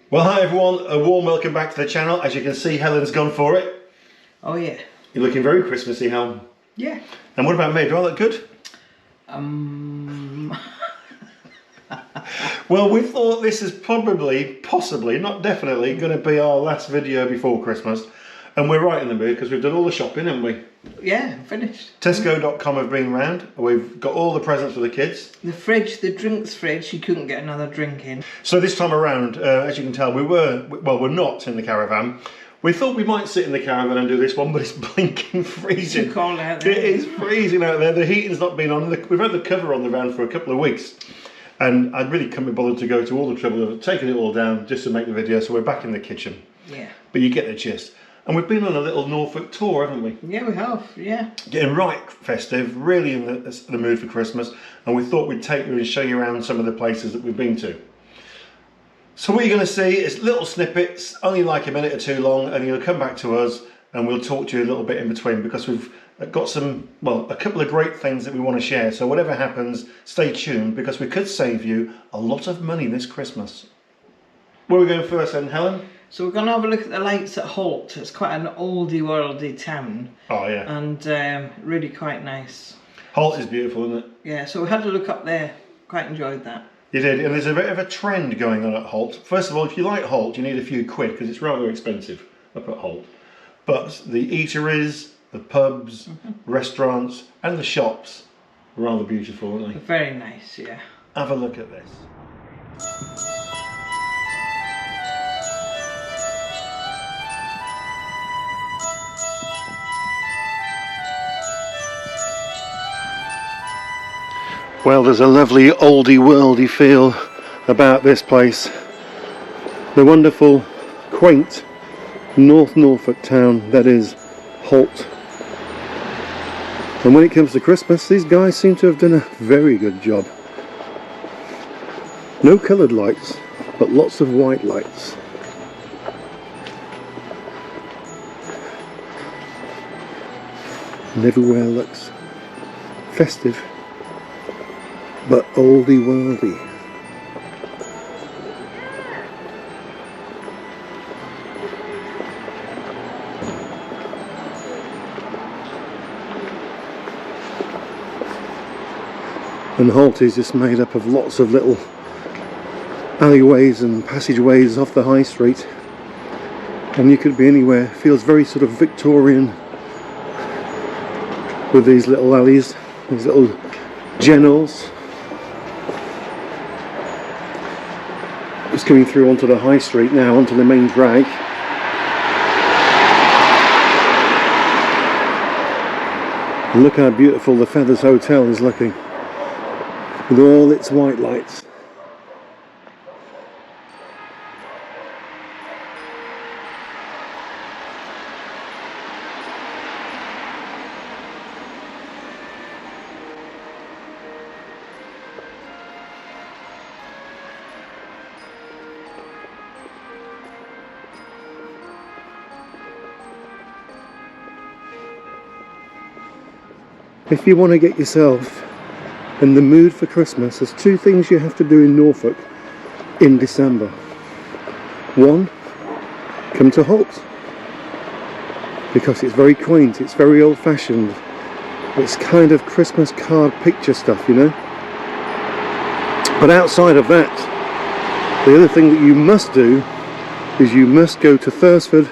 Well, hi everyone, a warm welcome back to the channel. As you can see, Helen's gone for it. Oh yeah. You're looking very Christmassy, Helen. Yeah. And what about me? Do I look good? Well, we thought this is possibly, not definitely, going to be our last video before Christmas. And we're right in the mood because we've done all the shopping, haven't we? Yeah, finished. Tesco.com have been round. We've got all the presents for the kids. The fridge, the drinks fridge, you couldn't get another drink in. So this time around, as you can tell, we're not in the caravan. We thought we might sit in the caravan and do this one, but it's blinking freezing. Too cold out there. It is freezing out there. The heating's not been on. We've had the cover on the van for a couple of weeks. And I really couldn't be bothered to go to all the trouble of taking it all down just to make the video, so we're back in the kitchen. Yeah. But you get the gist. And we've been on a little Norfolk tour, haven't we? Yeah, we have, yeah. Getting right festive, really in the mood for Christmas, and we thought we'd take you and show you around some of the places that we've been to. So what you're going to see is little snippets, only like a minute or two long, and you'll come back to us and we'll talk to you a little bit in between because we've got a couple of great things that we want to share. So whatever happens, stay tuned because we could save you a lot of money this Christmas. Where are we going first then, Helen? So we're going to have a look at the lights at Holt. It's quite an oldie worldy town. Oh yeah. And really quite nice. Holt is beautiful, isn't it? Yeah, so we had a look up there. Quite enjoyed that. You did, and there's a bit of a trend going on at Holt. First of all, if you like Holt, you need a few quid because it's rather expensive up at Holt. But the eateries, the pubs, restaurants and the shops are rather beautiful, aren't they? Very nice, yeah. Have a look at this. Well, there's a lovely oldie worldy feel about this place. The wonderful, quaint North Norfolk town that is Holt. And when it comes to Christmas, these guys seem to have done a very good job. No coloured lights, but lots of white lights. And everywhere looks festive, but oldie worldy. And Holt is just made up of lots of little alleyways and passageways off the high street, and you could be anywhere. It feels very sort of Victorian with these little alleys, these little generals. Just coming through onto the high street now, onto the main drag. And look how beautiful the Feathers Hotel is looking, with all its white lights. If you want to get yourself in the mood for Christmas, there's two things you have to do in Norfolk in December. One, come to Holt, because it's very quaint, it's very old-fashioned, it's kind of Christmas card picture stuff, you know. But outside of that, the other thing that you must do is you must go to Thursford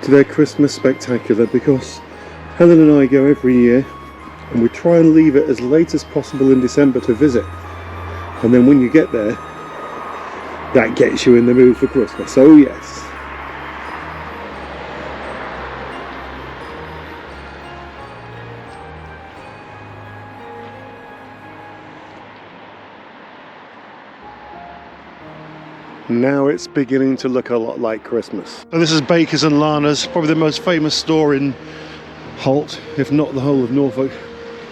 to their Christmas spectacular, because Helen and I go every year. And we try and leave it as late as possible in December to visit. And then when you get there, that gets you in the mood for Christmas. Oh yes. Now it's beginning to look a lot like Christmas. And this is Bakers and Lana's, probably the most famous store in Holt, if not the whole of Norfolk.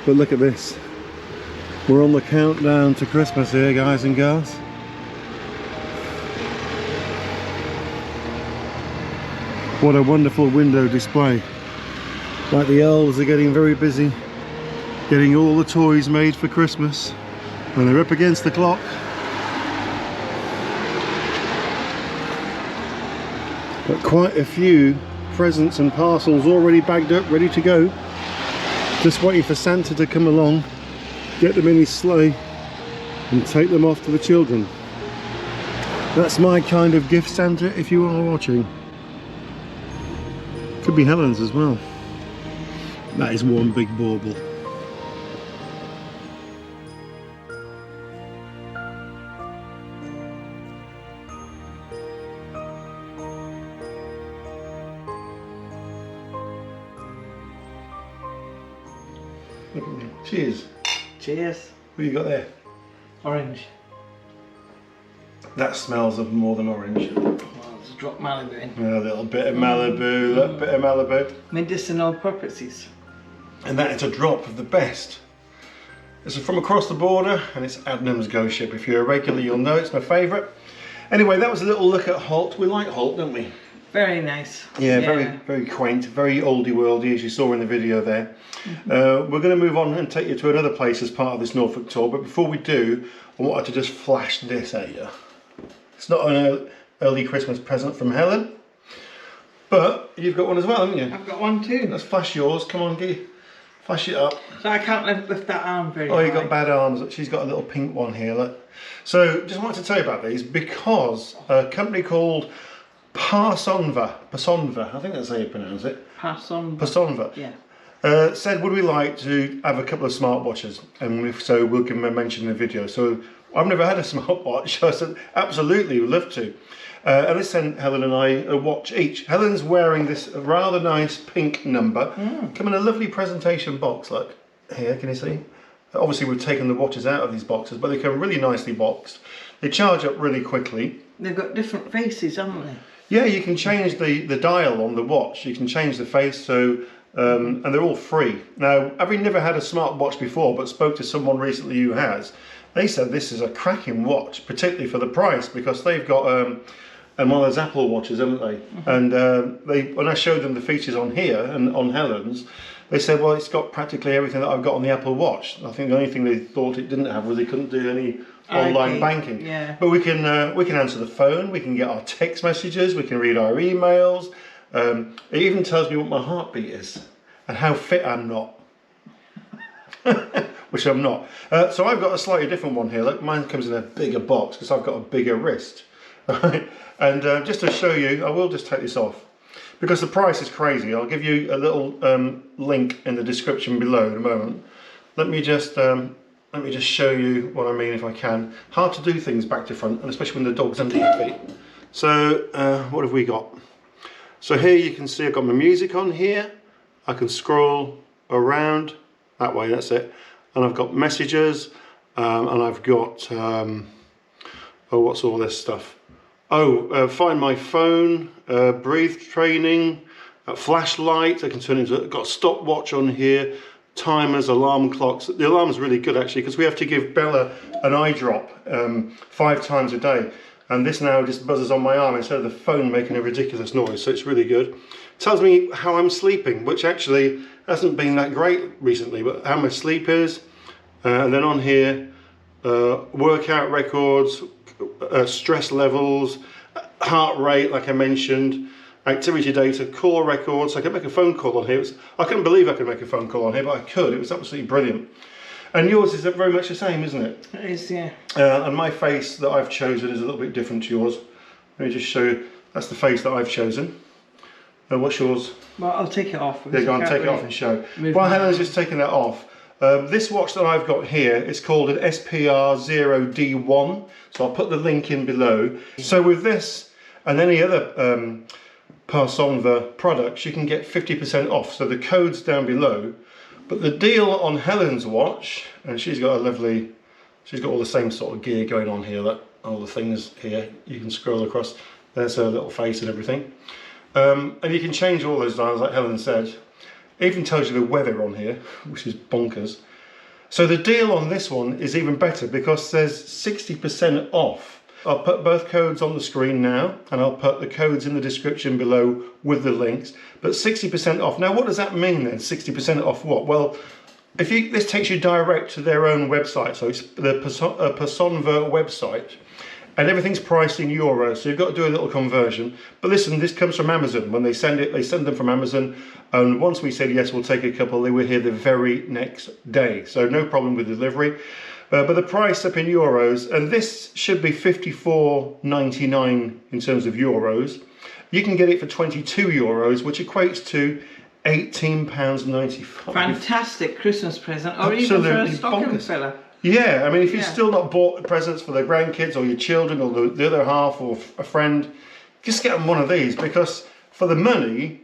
But look at this. We're on the countdown to Christmas here, guys and girls. What a wonderful window display. Like the elves are getting very busy, getting all the toys made for Christmas. And they're up against the clock. But quite a few presents and parcels already bagged up, ready to go. Just waiting for Santa to come along, get them in his sleigh and take them off to the children. That's my kind of gift, Santa, if you are watching. Could be Helen's as well. That is one big bauble. Cheers. Cheers. What you got there? Orange. That smells of more than orange. Well, let's drop Malibu in. A little bit of Malibu, a little bit of Malibu. Medicinal purposes. And that is a drop of the best. This is from across the border and it's Adnams Ghost Ship. If you're a regular, you'll know it's my favourite. Anyway, that was a little look at Holt. We like Holt, don't we? Very nice. Yeah, very quaint, very oldie worldy, as you saw in the video there. We're going to move on and take you to another place as part of this Norfolk tour, but before we do, I wanted to just flash this at you. It's not an early Christmas present from Helen, but you've got one as well, haven't you? I've got one too. Let's flash yours. Come on, flash it up. So I can't lift that arm very high. Oh, you've got bad arms. She's got a little pink one here, look. So, just wanted to tell you about these because a company called Pasonva, I think that's how you pronounce it. Pasonva. Yeah. Said, would we like to have a couple of smartwatches? And if so, we'll give them a mention in the video. So I've never had a smartwatch. I said, absolutely, we'd love to. And they sent Helen and I a watch each. Helen's wearing this rather nice pink number. Come in a lovely presentation box, look. Here, can you see? Obviously, we've taken the watches out of these boxes, but they come really nicely boxed. They charge up really quickly. They've got different faces, haven't they? Yeah, you can change the dial on the watch. You can change the face, so and they're all free. Now, having never had a smartwatch before, but spoke to someone recently who has, they said this is a cracking watch, particularly for the price, because they've got one of those Apple watches, haven't they? And when I showed them the features on here and on Helen's, they said, well, it's got practically everything that I've got on the Apple Watch. I think the only thing they thought it didn't have was they couldn't do any online banking. Yeah. But we can answer the phone, we can get our text messages, we can read our emails. It even tells me what my heartbeat is and how fit I'm not. Which I'm not. So I've got a slightly different one here. Look, mine comes in a bigger box because I've got a bigger wrist. Right? And just to show you, I will just take this off because the price is crazy. I'll give you a little link in the description below in a moment. Let me just show you what I mean if I can. Hard to do things back to front, and especially when the dog's under your feet. So what have we got? So here you can see I've got my music on here. I can scroll around that way, that's it. And I've got messages, and I've got, oh, what's all this stuff? Oh, find my phone, breathe training, flashlight. I can turn into, got a stopwatch on here, timers, alarm clocks. The alarm is really good actually because we have to give Bella an eye drop 5 times a day. And this now just buzzes on my arm instead of the phone making a ridiculous noise, so it's really good. Tells me how I'm sleeping, which actually hasn't been that great recently, but how my sleep is. And then on here, workout records, stress levels, heart rate, like I mentioned, activity data, call records. I can make a phone call on here. I couldn't believe I could make a phone call on here, but I could. It was absolutely brilliant. And yours is very much the same, isn't it? It is, yeah. And my face that I've chosen is a little bit different to yours. Let me just show you. That's the face that I've chosen. What's yours? Well, I'll take it off. Yeah, go on, take it off and show. While Helen's just taking that off, this watch that I've got here is called an SPR0D1. So I'll put the link in below. So with this and any other Pasonva products, you can get 50% off. So the code's down below. But the deal on Helen's watch, and she's got all the same sort of gear going on here, like all the things here, you can scroll across, there's her little face and everything. And you can change all those dials like Helen said. It even tells you the weather on here, which is bonkers. So the deal on this one is even better because there's 60% off. I'll put both codes on the screen now, and I'll put the codes in the description below with the links, but 60% off. Now what does that mean then, 60% off what? Well, this takes you direct to their own website, so it's the Pasonva website, and everything's priced in euros, so you've got to do a little conversion. But listen, this comes from Amazon. When they send it, they send them from Amazon, and once we said yes, we'll take a couple, they were here the very next day, so no problem with delivery. But the price up in euros, and this should be 54.99 in terms of euros. You can get it for 22 euros, which equates to £18.95. Fantastic Christmas present, or Absolutely even for a stocking bonkers. filler. Yeah, I mean, if you've Yeah. still not bought presents for the grandkids or your children or the other half or a friend, just get them one of these, because for the money,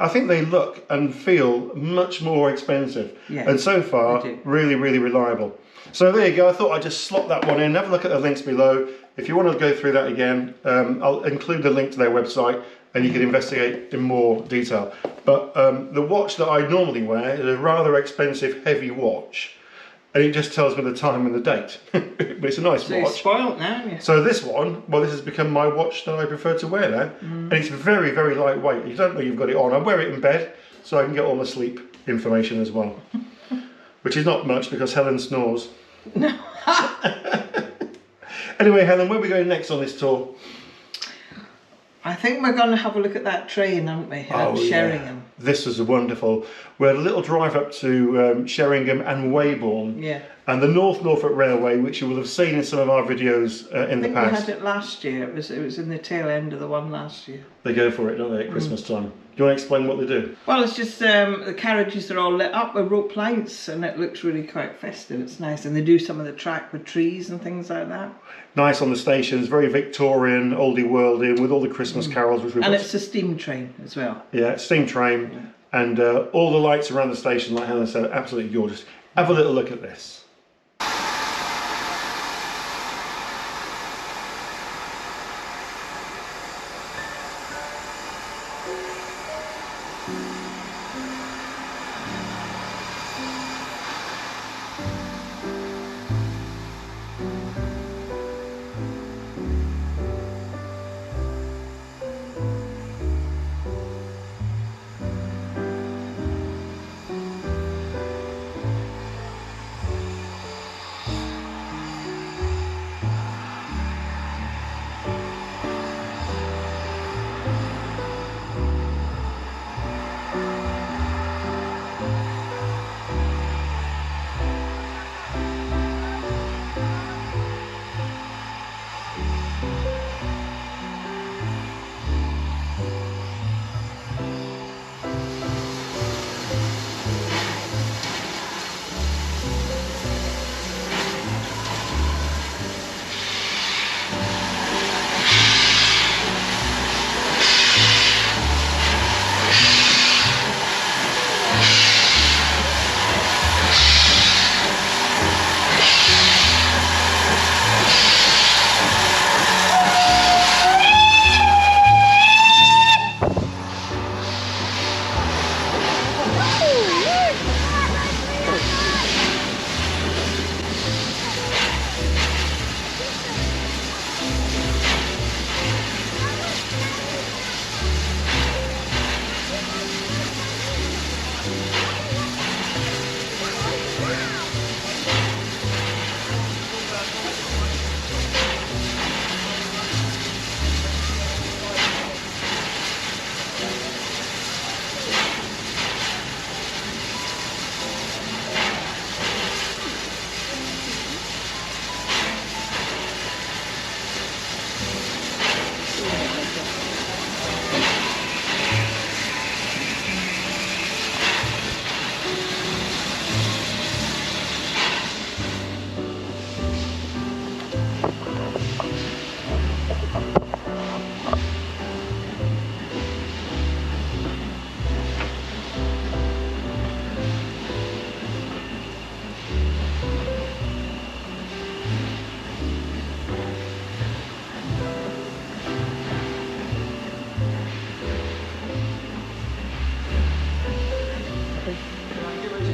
I think they look and feel much more expensive. Yeah, and so far, they do. really, really reliable. So there you go. I thought I'd just slot that one in. Have a look at the links below. If you want to go through that again, I'll include the link to their website and you can investigate in more detail. But the watch that I normally wear is a rather expensive, heavy watch. And it just tells me the time and the date. But it's a nice So you're watch. spoilt now, aren't you? So this one, well, this has become my watch that I prefer to wear now. And it's very, very lightweight. You don't know you've got it on. I wear it in bed so I can get all my sleep information as well. Which is not much because Helen snores. Anyway, Helen, where are we going next on this tour? I think we're going to have a look at that train, aren't we? At Sheringham. This was wonderful. We had a little drive up to Sheringham and Weybourne. Yeah. And the Norfolk Railway, which you will have seen in some of our videos in the I think past. we had it last year. It was in the tail end of the one last year. They go for it, don't they, at Christmas time? Do you want to explain what they do? Well, it's just the carriages are all lit up with rope lights, and it looks really quite festive. It's nice, and they do some of the track with trees and things like that. Nice on the stations, very Victorian, oldie worldy, with all the Christmas carols. Which we've And got. it's a steam train as well. Yeah, steam train, and all the lights around the station, like Helen said, are absolutely gorgeous. Have a little look at this.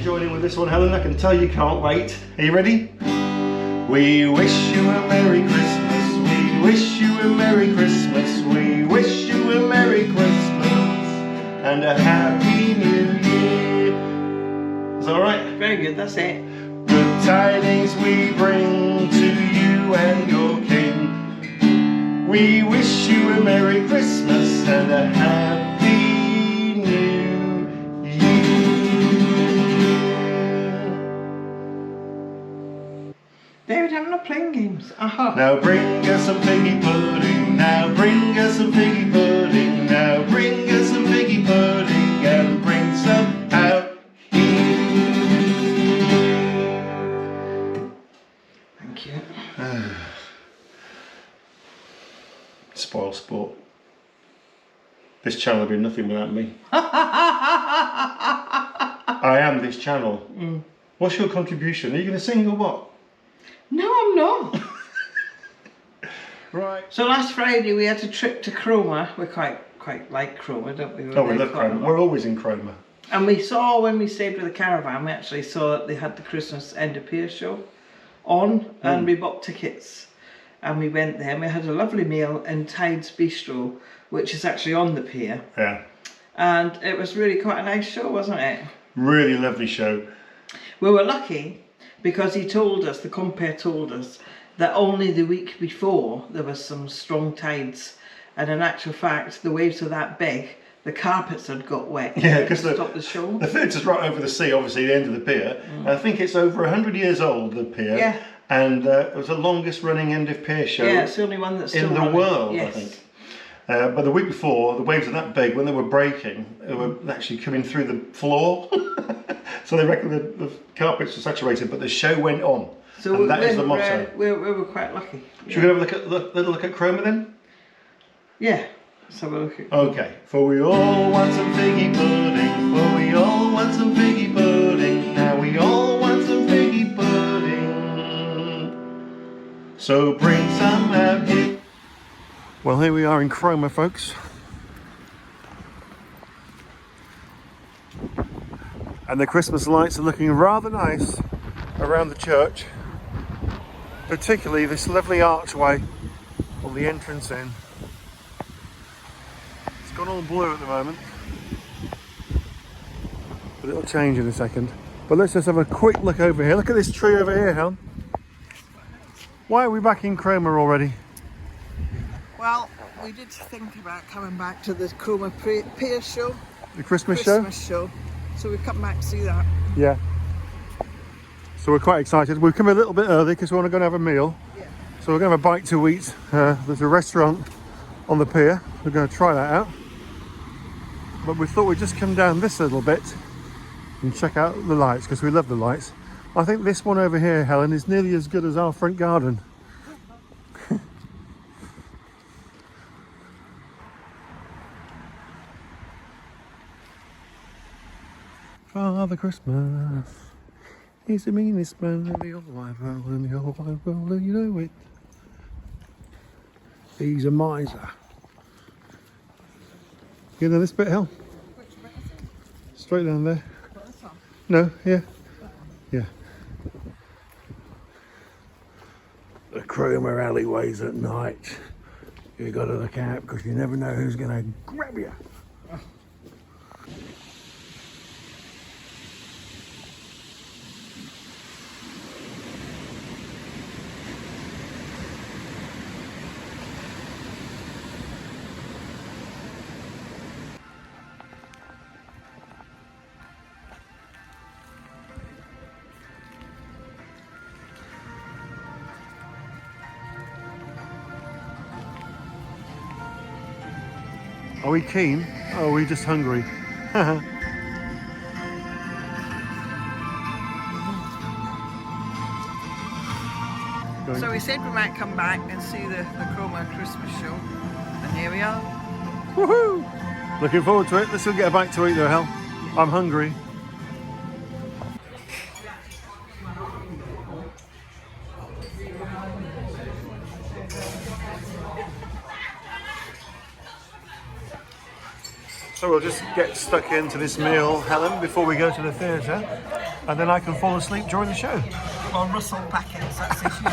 Join in with this one, Helen. I can tell you can't wait. Are you ready? We wish you a Merry Christmas. We wish you a Merry Christmas. We wish you a Merry Christmas and a Happy New Year. Is that alright? Very good, that's it. Good tidings we bring to you and your king. We wish you a Merry Christmas and a Happy New Year. David, I'm not playing games. Aha. Now bring us some figgy pudding. Now bring us some figgy pudding. Now bring us some figgy pudding and bring some out here. Thank you. Spoil sport. This channel would be nothing without me. I am this channel. What's your contribution? Are you going to sing or what? No, I'm not. Right. So last Friday we had a trip to Cromer. We quite like Cromer, don't we? We love Cromer. We're always in Cromer. And we saw, when we stayed with the caravan, we actually saw that they had the Christmas end of pier show on, and we bought tickets. And we went there and we had a lovely meal in Tide's Bistro, which is actually on the pier. Yeah. And it was really quite a nice show, wasn't it? Really lovely show. We were lucky because he told us, the compere told us, that only the week before there was some strong tides. And in actual fact, the waves were that big, the carpets had got wet. Yeah, because stopped the show. The theatre's right over the sea, obviously, the end of the pier. I think it's over 100 years old, the pier. Yeah. And it was the longest running end of pier show Yeah, it's the only one that's still in the running. world, Yes. I think. But the week before, the waves were that big, when they were breaking, they were actually coming through the floor. So they reckon the carpets were saturated, but the show went on. So and that is the motto. We were quite lucky. Should we have a little look at Cromer then? Yeah. Let's have a look at Okay. For we all want some figgy pudding, for we all want some figgy pudding, now we all want some figgy pudding. So bring some out here. Well, here we are in Cromer, folks. And the Christmas lights are looking rather nice around the church. Particularly this lovely archway on the entrance in. It's gone all blue at the moment, but it'll change in a second. But let's just have a quick look over here. Look at this tree over here, Helen. Why are we back in Cromer already? Well, we did think about coming back to the Cromer Pier show. The Christmas show. So we've come back to see that. Yeah. So we're quite excited. We've come a little bit early because we want to go and have a meal. Yeah. So we're going to have a bite to eat. There's a restaurant on the pier. We're going to try that out. But we thought we'd just come down this little bit and check out the lights because we love the lights. I think this one over here, Helen, is nearly as good as our front garden. Father Christmas, he's the meanest man in the whole wide world, in the whole wide world, and you know it. He's a miser. You know this bit, Hel? Which bit is it? Straight down there. What, this one? No, yeah. Yeah. The Cromer alleyways at night. You got to look out because you never know who's going to grab you. Are we keen? Or are we just hungry? So we said we might come back and see the Cromer Christmas show. And here we are. Woohoo! Looking forward to it. Let's go get a bite to eat though, Hel. I'm hungry. So we'll just get stuck into this meal, Helen, before we go to the theatre, and then I can fall asleep during the show. Well, Russell packets, that's as usual.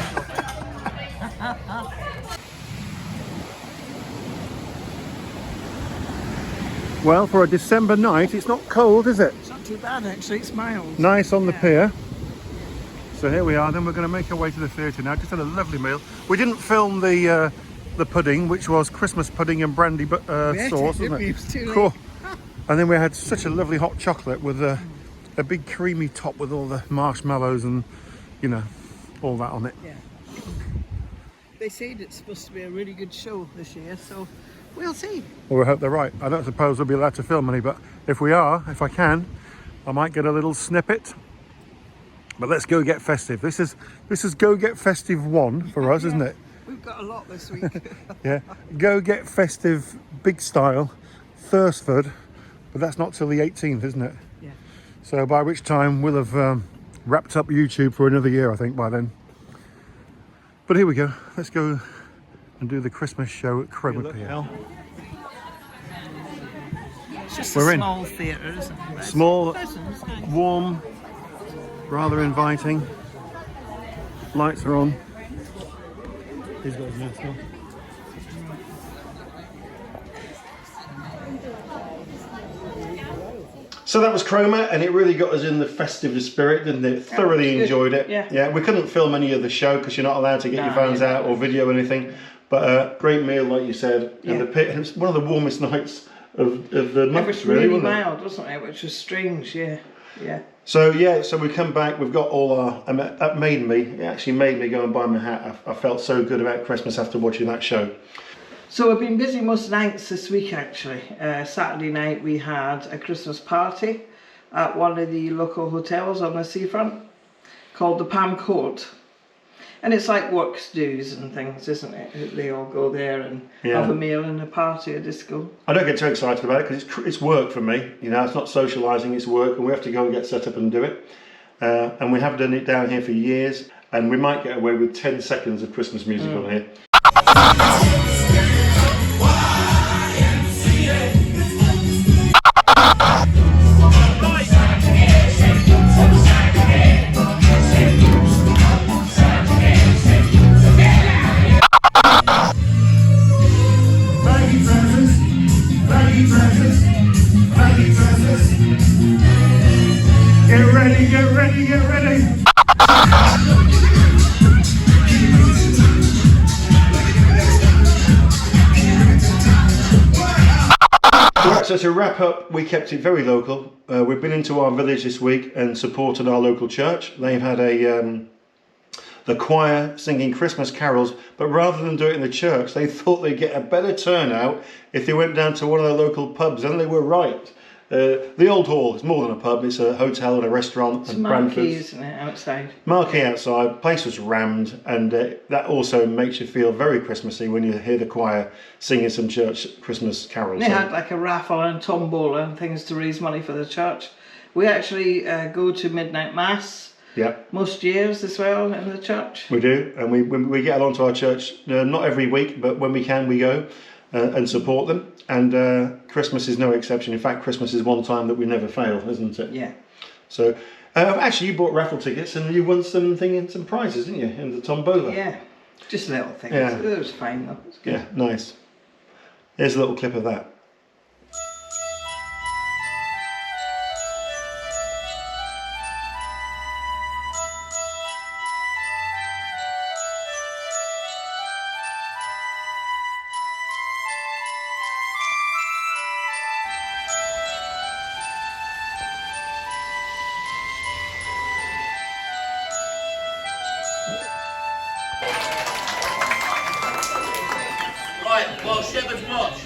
Well, for a December night, it's not cold, is it? It's not too bad actually, it's mild. Nice on the pier. So here we are, then we're going to make our way to the theatre now. Just had a lovely meal. We didn't film the the pudding, which was Christmas pudding and brandy sauce, wasn't it? Was too late. Cool. And then we had such a lovely hot chocolate with a big creamy top with all the marshmallows and, you know, all that on it. Yeah. They said it's supposed to be a really good show this year, so we'll see. Well, we hope they're right. I don't suppose we'll be allowed to film any, but if we are, if I can, I might get a little snippet. But let's go get festive. This is Go Get Festive 1 for us, isn't it? We've got a lot this week. Yeah. Go Get Festive big style, Thursford, but that's not till the 18th, isn't it? Yeah. So by which time we'll have wrapped up YouTube for another year, I think, by then. But here we go. Let's go and do the Christmas show at Cromer Pier. It's just We're a in. small theatre, isn't it? Small, It's nice. warm, rather inviting. Lights are on. He's got his mask on. So that was Cromer, and it really got us in the festive spirit, didn't it? Thoroughly enjoyed it. Yeah. We couldn't film any of the show because you're not allowed to get your phones out or video anything. But great meal, like you said, and the pit. And it's one of the warmest nights of the month. It was really, really wasn't it? mild, wasn't it? Which was strange, yeah. So we come back. We've got all our. It actually made me go and buy my hat. I felt so good about Christmas after watching that show. So we've been busy most nights this week actually. Saturday night we had a Christmas party at one of the local hotels on the seafront called the Palm Court. And it's like works dues and things, isn't it? They all go there and have a meal and a party, a disco. I don't get too excited about it because it's work for me. You know, it's not socialising, it's work, and we have to go and get set up and do it. And we have done it down here for years, and we might get away with 10 seconds of Christmas music on here. Get ready. Right, so to wrap up, we kept it very local. We've been into our village this week and supported our local church. They've had the choir singing Christmas carols, but rather than do it in the church, they thought they'd get a better turnout if they went down to one of the local pubs, and they were right. The Old Hall is more than a pub, it's a hotel and a restaurant. It's and marquee, isn't it, outside? Marquee outside, place was rammed, and that also makes you feel very Christmassy when you hear the choir singing some church Christmas carols. They had like a raffle and tombola and things to raise money for the church. We actually go to midnight mass most years as well in the church. We do, and we get along to our church, not every week, but when we can we go and support them. And Christmas is no exception. In fact, Christmas is one time that we never fail, isn't it? Yeah. So, actually, you bought raffle tickets and you won some prizes, didn't you, in the tombola? Yeah, just little things. Yeah. It was fine though. It was good. Yeah, nice. Here's a little clip of that. Right, well, Shepherd's Watch.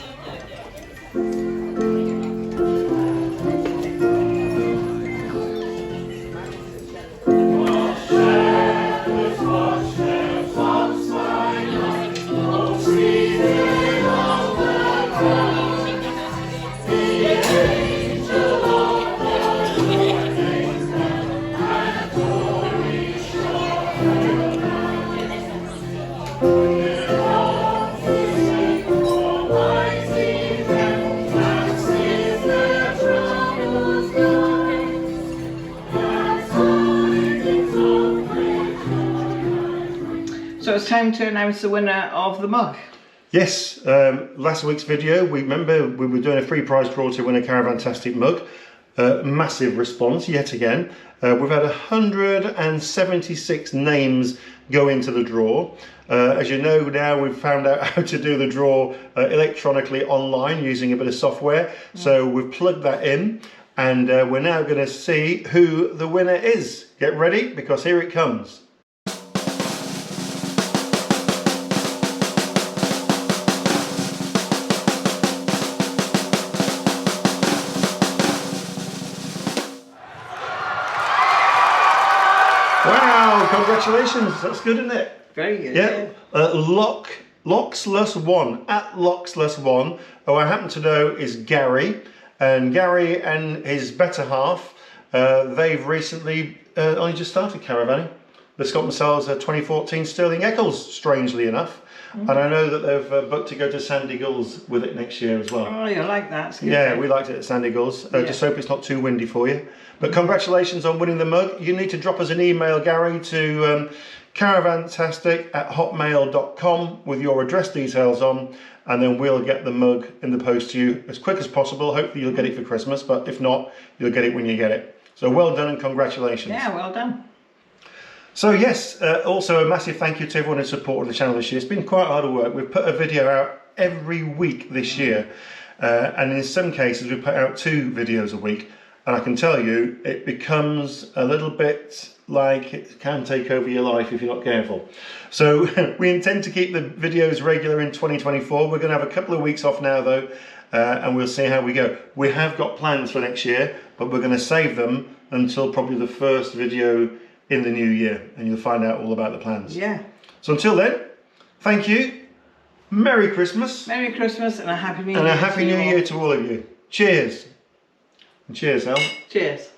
So it's time to announce the winner of the mug. Yes, last week's video, we remember we were doing a free prize draw to win a Caravantastic mug. massive response yet again. We've had 176 names go into the draw. As you know now, we've found out how to do the draw electronically online using a bit of software. So we've plugged that in, and we're now going to see who the winner is. Get ready, because here it comes. Wow, congratulations. That's good, isn't it? Very good. Yeah. Loxless1, at Loxless1, who I happen to know is Gary. And Gary and his better half, they've recently only just started caravanning. They've got themselves a 2014 Sterling Eccles, strangely enough. And I know that they've booked to go to Sandy Gulls with it next year as well. Oh, you like that? It's good. Yeah, we liked it at Sandy Gulls. Just hope it's not too windy for you. But congratulations on winning the mug. You need to drop us an email, Gary, to caravantastic@hotmail.com with your address details on, and then we'll get the mug in the post to you as quick as possible. Hopefully you'll get it for Christmas, but if not, you'll get it when you get it. So well done and congratulations. Yeah, well done. So yes, also a massive thank you to everyone who supported the channel this year. It's been quite hard work. We've put a video out every week this year, and in some cases we put out 2 videos a week, and I can tell you it becomes a little bit like it can take over your life if you're not careful. So we intend to keep the videos regular in 2024. We're going to have a couple of weeks off now though, and we'll see how we go. We have got plans for next year, but we're going to save them until probably the first video in the new year, and you'll find out all about the plans. Yeah. So until then, thank you. Merry Christmas. Merry Christmas and a Happy New Year. And a Happy New Year to all of you. Cheers. And cheers, Helen. Cheers.